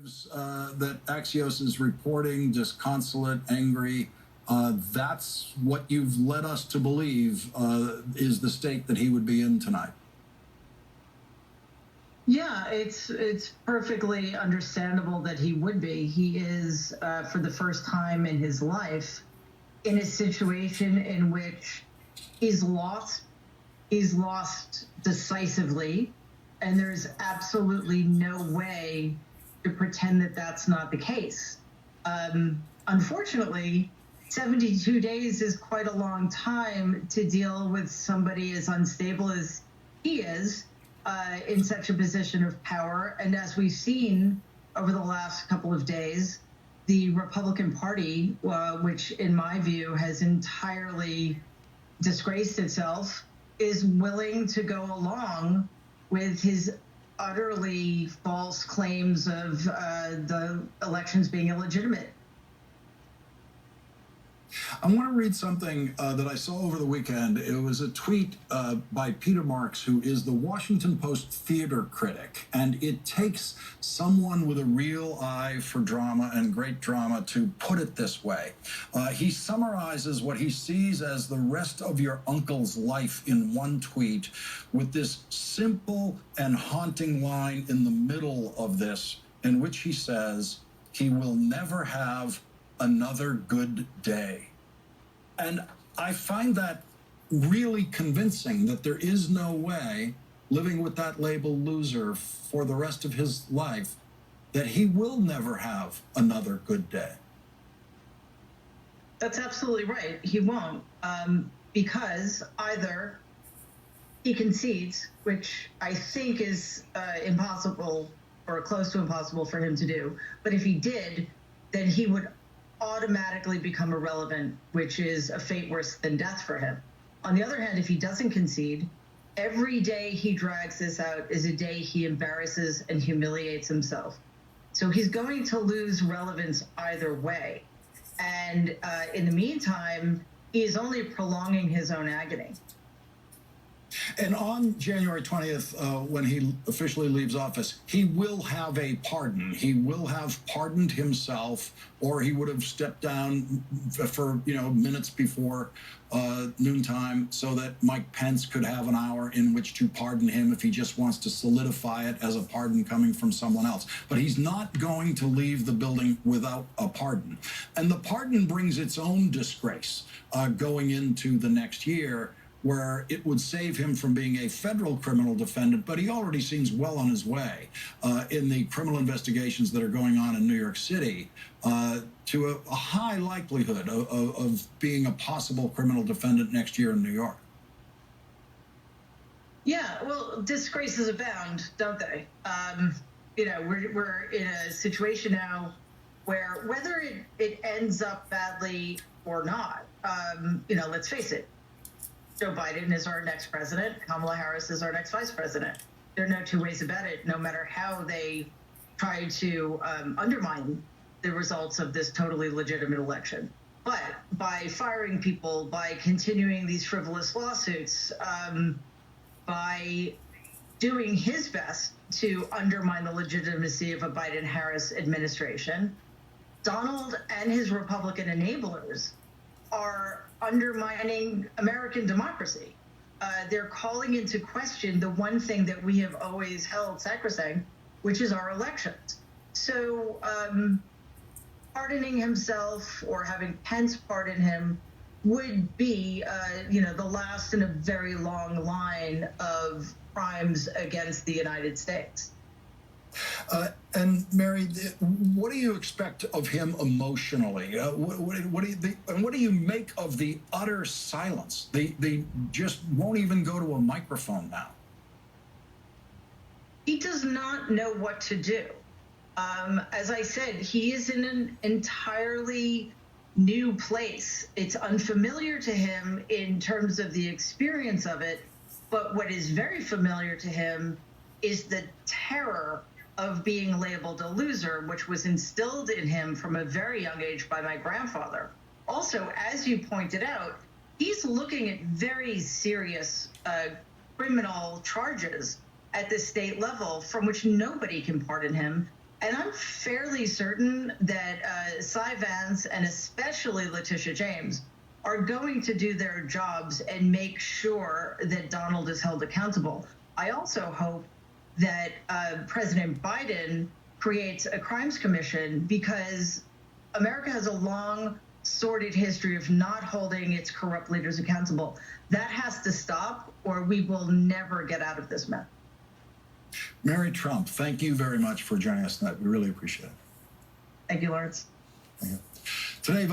That Axios is reporting, disconsolate, angry. That's what you've led us to believe is the state that he would be in tonight. Yeah, it's perfectly understandable that he would be. He is, for the first time in his life, in a situation in which he's lost decisively, and there's absolutely no way to pretend that that's not the case. Unfortunately, 72 days is quite a long time to deal with somebody as unstable as he is in such a position of power. And as we've seen over the last couple of days, the Republican Party, which in my view has entirely disgraced itself, is willing to go along with his utterly false claims of the elections being illegitimate. I want to read something that I saw over the weekend. It was a tweet by Peter Marks, who is the Washington Post theater critic. And it takes someone with a real eye for drama and great drama to put it this way. He summarizes what he sees as the rest of your uncle's life in one tweet with this simple and haunting line in the middle of this, in which he says, he will never have another good day. And I find that really convincing, that there is no way, living with that label loser for the rest of his life, that he will never have another good day. That's absolutely right. He won't, because either he concedes, which I think is impossible or close to impossible for him to do. But if he did, then he would automatically become irrelevant, which is a fate worse than death for him. On the other hand, if he doesn't concede, every day he drags this out is a day he embarrasses and humiliates himself. So he's going to lose relevance either way. And in the meantime, he is only prolonging his own agony. And on January 20th, when he officially leaves office, he will have a pardon. He will have pardoned himself, or he would have stepped down for minutes before noontime, so that Mike Pence could have an hour in which to pardon him if he just wants to solidify it as a pardon coming from someone else. But he's not going to leave the building without a pardon. And the pardon brings its own disgrace going into the next year, where it would save him from being a federal criminal defendant, but he already seems well on his way in the criminal investigations that are going on in New York City to a high likelihood of being a possible criminal defendant next year in New York. Yeah, well, disgraces abound, don't they? We're in a situation now where whether it ends up badly or not, let's face it, Joe Biden is our next president. Kamala Harris is our next vice president. There are no two ways about it, no matter how they try to undermine the results of this totally legitimate election. But by firing people, by continuing these frivolous lawsuits, by doing his best to undermine the legitimacy of a Biden-Harris administration, Donald and his Republican enablers are undermining American democracy. They're calling into question the one thing that we have always held sacrosanct, which is our elections. So pardoning himself or having Pence pardon him would be, the last in a very long line of crimes against the United States. And Mary, what do you expect of him emotionally? What do you make of the utter silence? They just won't even go to a microphone now. He does not know what to do. As I said, he is in an entirely new place. It's unfamiliar to him in terms of the experience of it, but what is very familiar to him is the terror of being labeled a loser, which was instilled in him from a very young age by my grandfather. Also, as you pointed out, he's looking at very serious criminal charges at the state level from which nobody can pardon him, And I'm fairly certain that Cy Vance and especially Letitia James are going to do their jobs and make sure that Donald is held accountable. I also hope that President Biden creates a crimes commission, because America has a long, sordid history of not holding its corrupt leaders accountable. That has to stop, or we will never get out of this mess. Mary Trump, thank you very much for joining us tonight. We really appreciate it. Thank you, Lawrence. Thank you. Today,